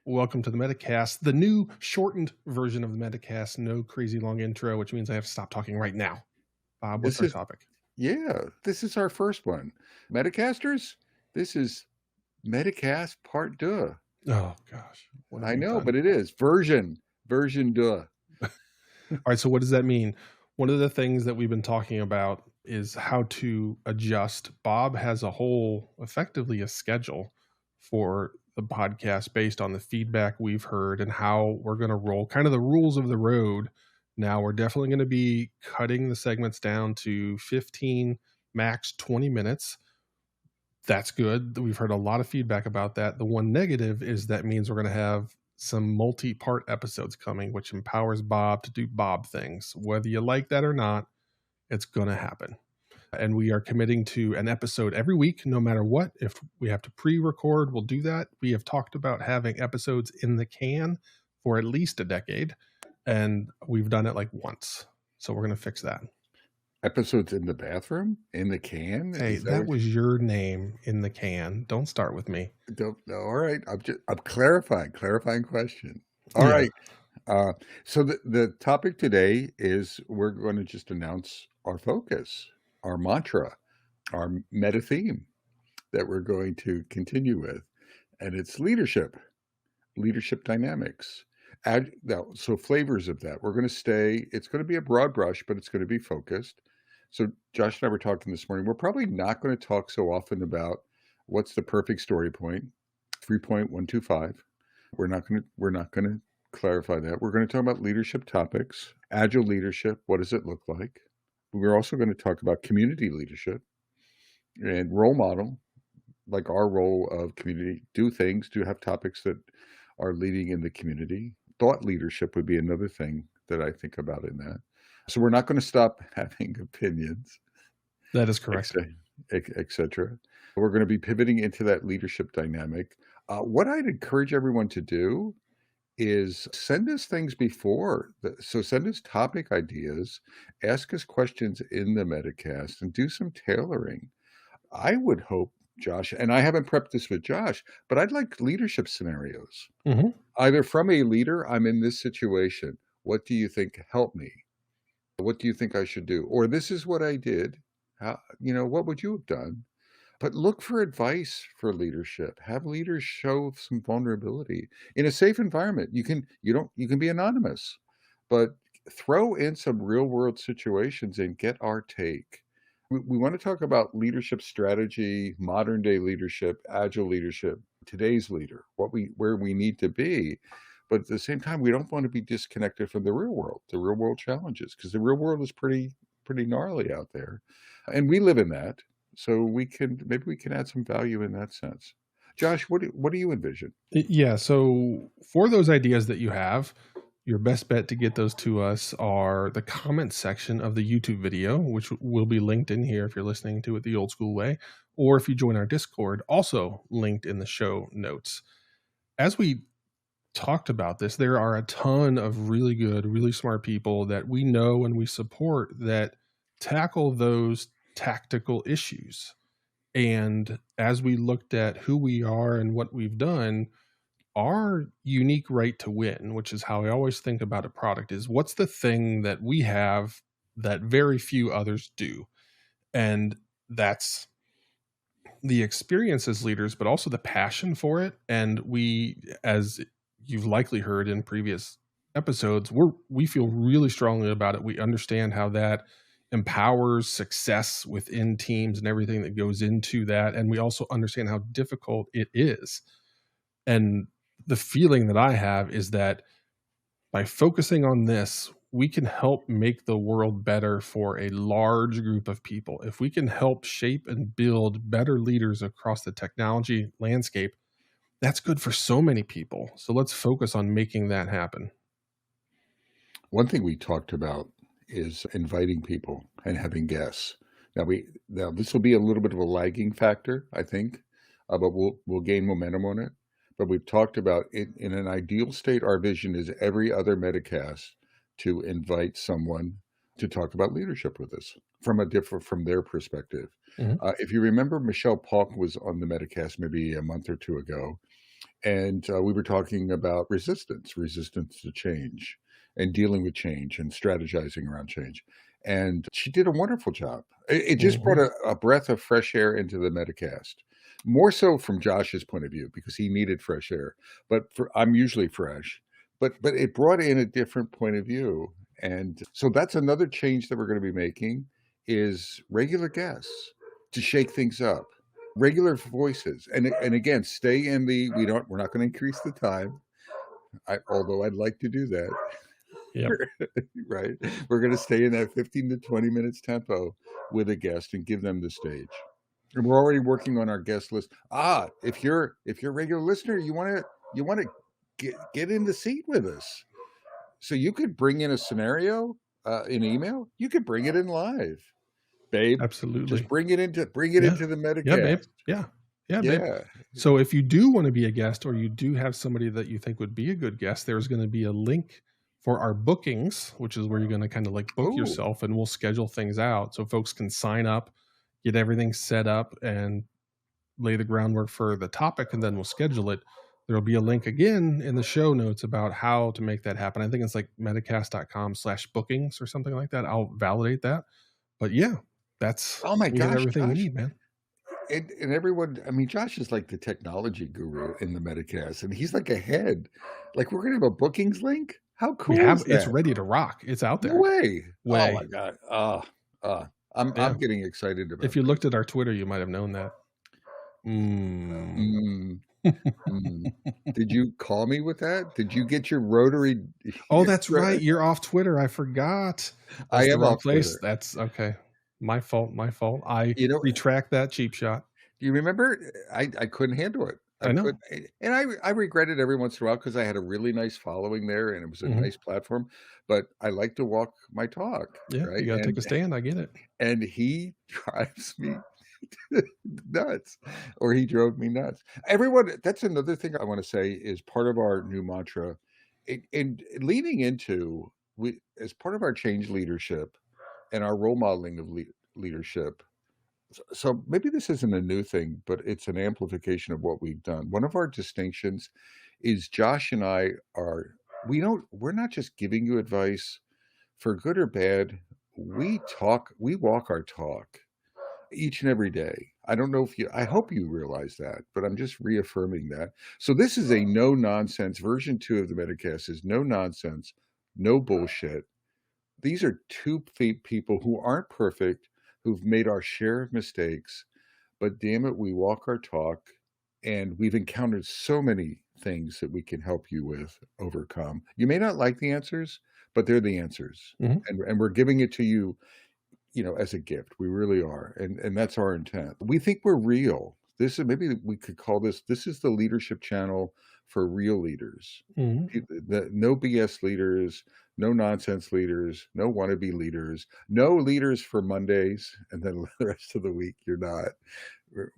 Welcome to the Metacast, the new shortened version of the Metacast. No crazy long intro, which means I have to stop talking right now. Bob, what's This our is topic? this is our first one. Metacasters, this is Metacast Part Deux. Oh, gosh. What have I we know, done? but it is version deux. All right, so what does that mean? One of the things that we've been talking about is how to adjust. Bob has effectively a schedule for the podcast based on the feedback we've heard and how we're going to roll, kind of the rules of the road. Now, we're definitely going to be cutting the segments down to 15, max 20 minutes. That's good. We've heard a lot of feedback about that. The one negative is that means we're going to have some multi-part episodes coming, which empowers Bob to do Bob things. Whether you like that or not, it's going to happen. And we are committing to an episode every week, no matter what. If we have to pre-record, we'll do that. We have talked about having episodes in the can for at least a decade, and we've done it like once. So we're going to fix that. Episodes in the bathroom? In the can? Hey, Is that was your name in the can. Don't start with me. don't know. All right. I'm clarifying question. All Yeah. right. So the topic today is we're going to just announce our focus, our mantra, our meta theme that we're going to continue with. And it's leadership dynamics. So flavors of that. We're going to it's going to be a broad brush, but it's going to be focused. So Josh and I were talking this morning. We're probably not going to talk so often about what's the perfect story point, 3.125. We're not going to clarify that. We're going to talk about leadership topics, agile leadership. What does it look like? We're also going to talk about community leadership and role model, like our role of community, do have topics that are leading in the community. Thought leadership would be another thing that I think about in that. So we're not going to stop having opinions. That is correct. Etc. We're going to be pivoting into that leadership dynamic. What I'd encourage everyone to do is send us things before. So send us topic ideas, ask us questions in the Metacast, and do some tailoring. I would hope, Josh, and I haven't prepped this with Josh, but I'd like leadership scenarios. Mm-hmm. Either from a leader, I'm in this situation. What do you think? Help me. What do you think I should do? Or this is what I did. What would you have done? But look for advice for leadership. Have leaders show some vulnerability in a safe environment. You can be anonymous, but throw in some real world situations and get our take. We want to talk about leadership strategy, modern day leadership, agile leadership, today's leader, where we need to be. But at the same time, we don't want to be disconnected from the real world challenges, because the real world is pretty gnarly out there. And we live in that. So maybe we can add some value in that sense. Josh, what do you envision? Yeah. So for those ideas that you have, your best bet to get those to us are the comment section of the YouTube video, which will be linked in here if you're listening to it the old school way, or if you join our Discord, also linked in the show notes. As we talked about this, there are a ton of really good, really smart people that we know and we support that tackle those tactical issues. And as we looked at who we are and what we've done, our unique right to win, which is how I always think about a product, is what's the thing that we have that very few others do? And that's the experience as leaders, but also the passion for it. And we, as you've likely heard in previous episodes, we feel really strongly about it. We understand how that empowers success within teams and everything that goes into that. And we also understand how difficult it is. And the feeling that I have is that by focusing on this, we can help make the world better for a large group of people. If we can help shape and build better leaders across the technology landscape, that's good for so many people. So let's focus on making that happen. One thing we talked about is inviting people and having guests. Now this will be a little bit of a lagging factor, I think, but we'll gain momentum on it. But we've talked about it in an ideal state. Our vision is every other Metacast to invite someone to talk about leadership with us from their perspective. Mhm. If you remember, Michelle Polk was on the Metacast maybe a month or two ago, And we were talking about resistance to change, and dealing with change and strategizing around change. And she did a wonderful job. It just brought a breath of fresh air into the Metacast, more so from Josh's point of view because he needed fresh air. But I'm usually fresh, but it brought in a different point of view. And so that's another change that we're going to be making is regular guests to shake things up, regular voices, and again, stay in the. We're not going to increase the time. Although I'd like to do that. Yep. Right. We're going to stay in that 15 to 20 minutes tempo with a guest and give them the stage. And we're already working on our guest list. If you're a regular listener, you want to get in the seat with us. So you could bring in a scenario in email. You could bring it in live, babe. Absolutely. Just bring it into the Metacast. Yeah, babe. Yeah, babe. So if you do want to be a guest, or you do have somebody that you think would be a good guest, there's going to be a link for our bookings, which is where you're going to kind of like book yourself, and we'll schedule things out so folks can sign up, get everything set up, and lay the groundwork for the topic, and then we'll schedule it. There'll be a link again in the show notes about how to make that happen. I think it's like metacast.com/bookings or something like that. I'll validate that. But yeah, that's everything we need, man. And everyone, I mean, Josh is like the technology guru in the Metacast, and he's like ahead. Like, we're going to have a bookings link? How cool is that? It's ready to rock. It's out there. No way. Oh, my God. I'm getting excited about it. If you looked at our Twitter, you might have known that. Did you call me with that? Did you get your rotary? Oh, that's right. You're off Twitter. I forgot. I am off place. Twitter. That's okay. My fault. I retract that cheap shot. Do you remember? I couldn't handle it. I know. And I regret it every once in a while because I had a really nice following there and it was a nice platform. But I like to walk my talk. Yeah, right? You got to take a stand. I get it. And he drives me nuts, or he drove me nuts. Everyone, that's another thing I want to say is part of our new mantra, and leaning into as part of our change leadership and our role modeling of leadership. So maybe this isn't a new thing, but it's an amplification of what we've done. One of our distinctions is Josh and I we're not just giving you advice for good or bad. We walk our talk each and every day. I don't know I hope you realize that, but I'm just reaffirming that. So this is a no nonsense version 2 of the Metacast is no nonsense, no bullshit. These are two people who aren't perfect, who've made our share of mistakes, but damn it, we walk our talk, and we've encountered so many things that we can help you with overcome. You may not like the answers, but they're the answers. And we're giving it to you, as a gift. We really are. And that's our intent. We think we're real. Maybe we could call this is the leadership channel for real leaders. No BS leaders, no nonsense leaders, no wannabe leaders, no leaders for Mondays, and then the rest of the week you're not.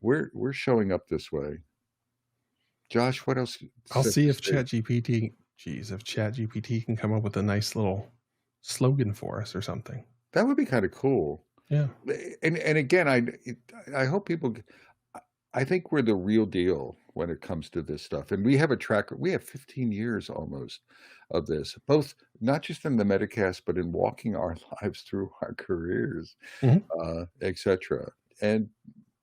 We're showing up this way. Josh, what else? I'll see if ChatGPT can come up with a nice little slogan for us or something. That would be kind of cool. Yeah. And again, I hope people. I think we're the real deal when it comes to this stuff. And we have a track. We have 15 years almost of this, both not just in the Metacast, but in walking our lives through our careers, etc. And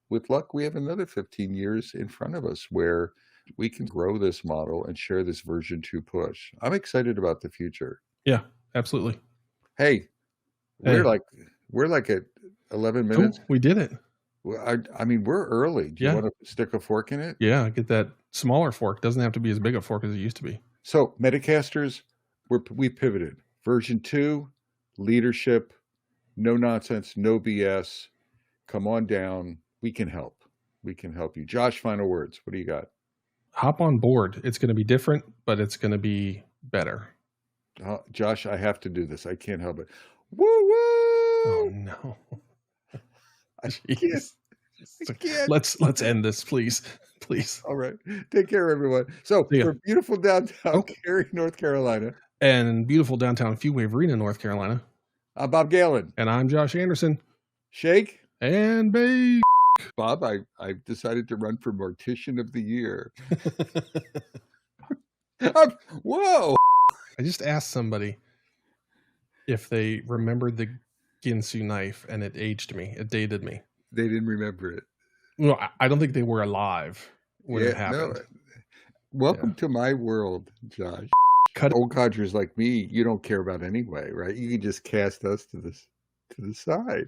with luck, we have another 15 years in front of us where we can grow this model and share this version 2 push. I'm excited about the future. Yeah, absolutely. Hey, we're like at 11 minutes. Oh, we did it. I mean, we're early. Do you want to stick a fork in it? Yeah, get that smaller fork. Doesn't have to be as big a fork as it used to be. So, Metacasters, we pivoted. Version 2, leadership, no nonsense, no BS. Come on down. We can help. We can help you. Josh, final words. What do you got? Hop on board. It's going to be different, but it's going to be better. Josh, I have to do this. I can't help it. Woo woo! Oh no! I can't. Let's end this, please. All right. Take care, everyone. So for beautiful downtown Cary, North Carolina, and beautiful downtown Fuquay-Varina, North Carolina, I'm Bob Galen, and I'm Josh Anderson. Shake and bake. Bob, I've decided to run for Mortician of the Year. Whoa! I just asked somebody if they remembered the Ginsu knife, and it aged me. It dated me. They didn't remember it. No, I don't think they were alive when it No. happened. Welcome to my world, Josh. Cut Old codgers like me, you don't care about anyway, right? You can just cast us to the side.